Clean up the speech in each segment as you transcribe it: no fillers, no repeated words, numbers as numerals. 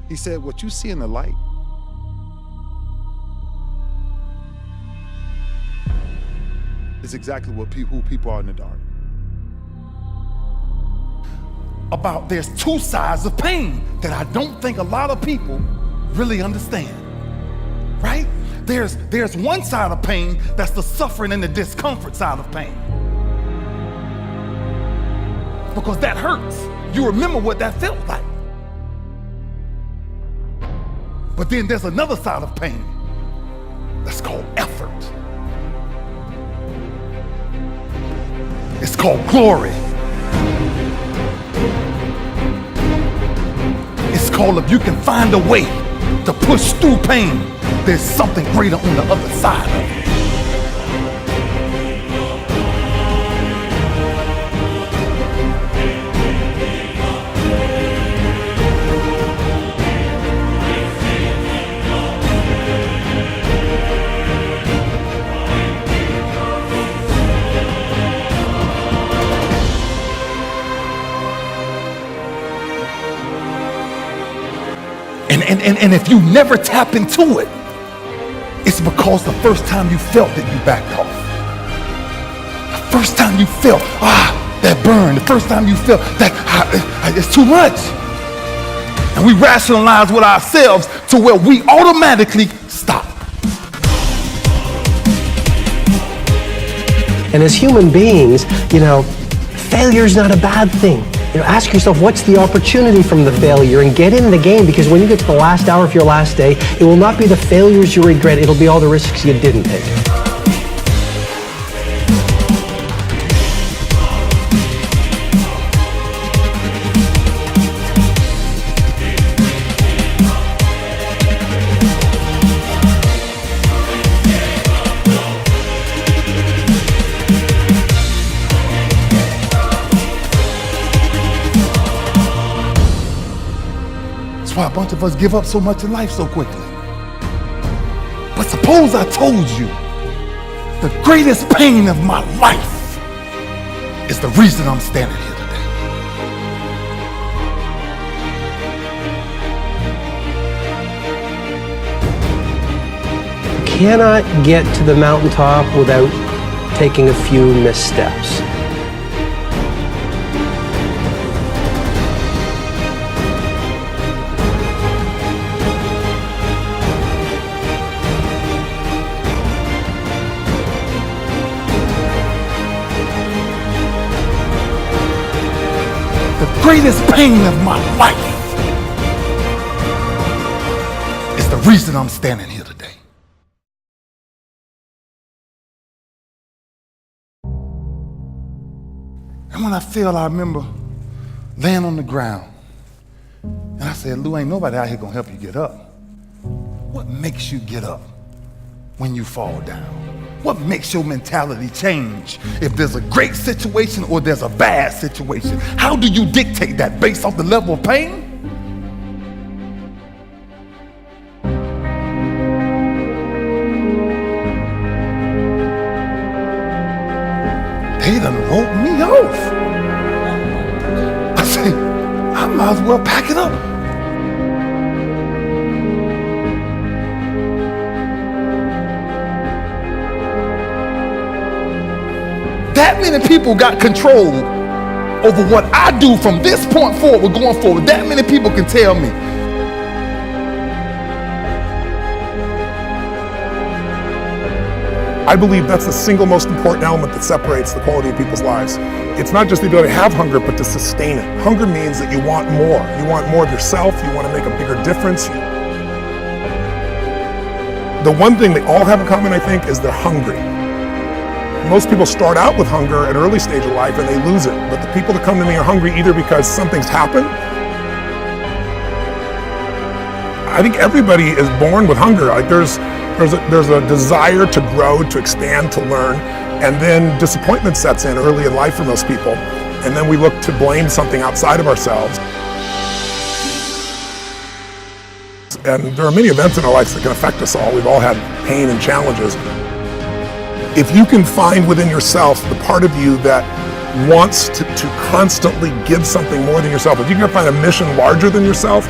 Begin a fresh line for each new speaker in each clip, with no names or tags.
He said, what you see in the light is exactly who people are in the dark.
About there's two sides of pain that I don't think a lot of people really understand, right? There's one side of pain that's the suffering and the discomfort side of pain. Because that hurts. You remember what that felt like. But then there's another side of pain that's called effort. It's called glory. It's called if you can find a way to push through pain, there's something greater on the other side of it. And if you never tap into it, it's because the first time you felt it, you backed off. The first time you felt, that burn, the first time you felt that it's too much. And we rationalize with ourselves to where we automatically stop.
And as human beings, failure is not a bad thing. Ask yourself, what's the opportunity from the failure, and get in the game, because when you get to the last hour of your last day, it will not be the failures you regret, it'll be all the risks you didn't take.
Why a bunch of us give up so much in life so quickly. But suppose I told you the greatest pain of my life is the reason I'm standing here today.
You cannot get to the mountaintop without taking a few missteps.
The greatest pain of my life is the reason I'm standing here today. And when I fell, I remember laying on the ground. And I said, Lou, ain't nobody out here gonna help you get up. What makes you get up when you fall down? What makes your mentality change if there's a great situation or there's a bad situation? How do you dictate that based off the level of pain? They done wrote me off. I said, I might as well pack it up. That many people got control over what I do from this point forward, going forward. That many people can tell me.
I believe that's the single most important element that separates the quality of people's lives. It's not just the ability to have hunger, but to sustain it. Hunger means that you want more. You want more of yourself. You want to make a bigger difference. The one thing they all have in common, I think, is they're hungry. Most people start out with hunger at an early stage of life and they lose it. But the people that come to me are hungry either because something's happened. I think everybody is born with hunger. Like there's a desire to grow, to expand, to learn, and then disappointment sets in early in life for most people. And then we look to blame something outside of ourselves. And there are many events in our lives that can affect us all. We've all had pain and challenges. If you can find within yourself the part of you that wants to constantly give something more than yourself, if you can find a mission larger than yourself,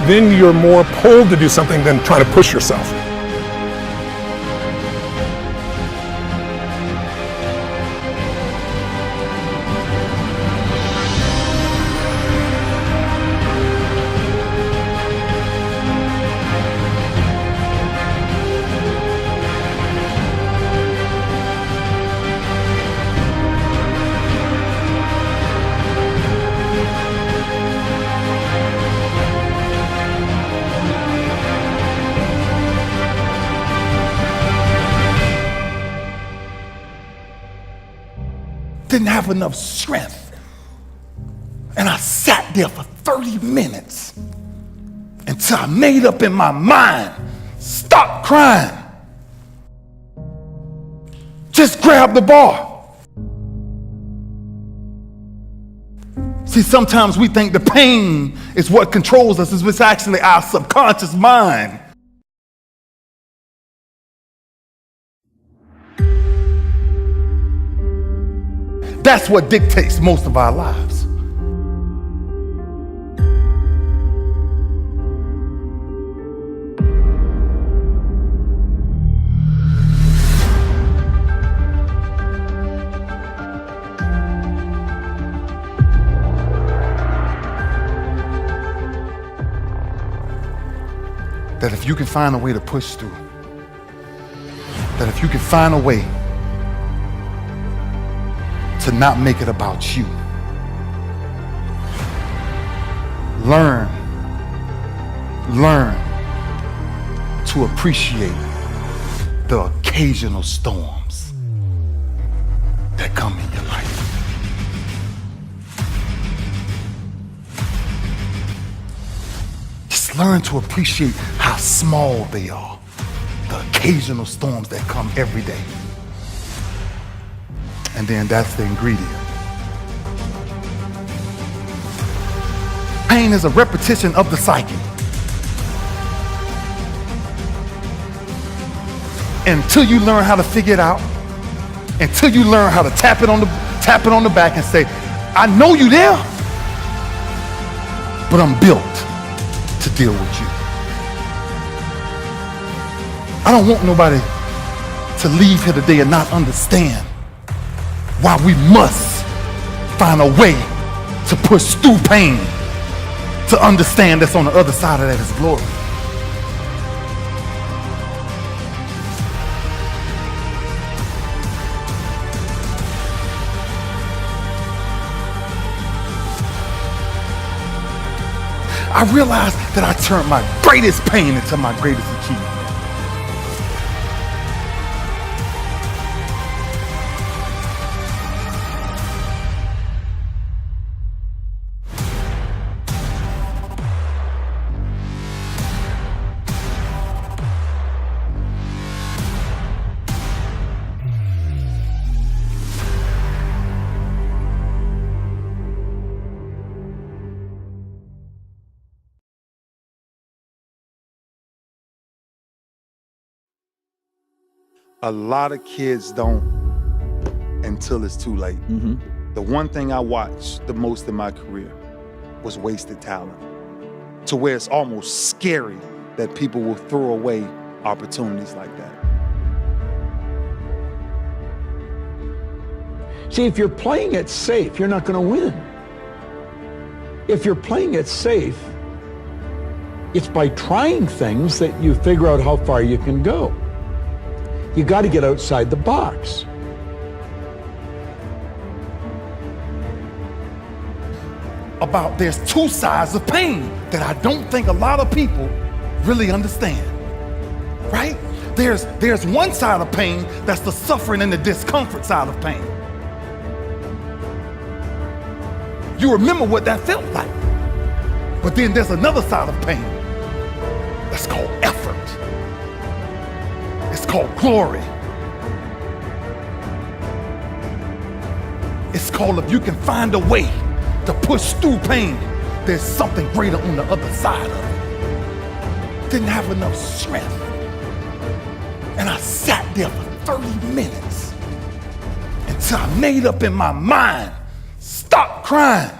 then you're more pulled to do something than trying to push yourself.
Didn't have enough strength. And I sat there for 30 minutes until I made up in my mind, stop crying. Just grab the bar. See, sometimes we think the pain is what controls us. It's actually our subconscious mind. That's what dictates most of our lives. That if you can find a way to push through, that if you can find a way to not make it about you. Learn to appreciate the occasional storms that come in your life. Just learn to appreciate how small they are, the occasional storms that come every day. And then that's the ingredient. Pain is a repetition of the psyche. Until you learn how to figure it out, until you learn how to tap it on the back and say, I know you there, but I'm built to deal with you. I don't want nobody to leave here today and not understand why we must find a way to push through pain to understand that's on the other side of that is glory. I realized that I turned my greatest pain into my greatest achievement. A lot of kids don't until it's too late. The one thing I watched the most in my career was wasted talent, to where it's almost scary that people will throw away opportunities like that.
See, if you're playing it safe, you're not going to win. If you're playing it safe, it's by trying things that you figure out how far you can go. You got to get outside the box.
There's two sides of pain that I don't think a lot of people really understand, right? There's one side of pain that's the suffering and the discomfort side of pain. You remember what that felt like. But then there's another side of pain that's called effort. It's called glory. It's called, if you can find a way to push through pain, there's something greater on the other side of it. Didn't have enough strength. And I sat there for 30 minutes until I made up in my mind, Stop crying.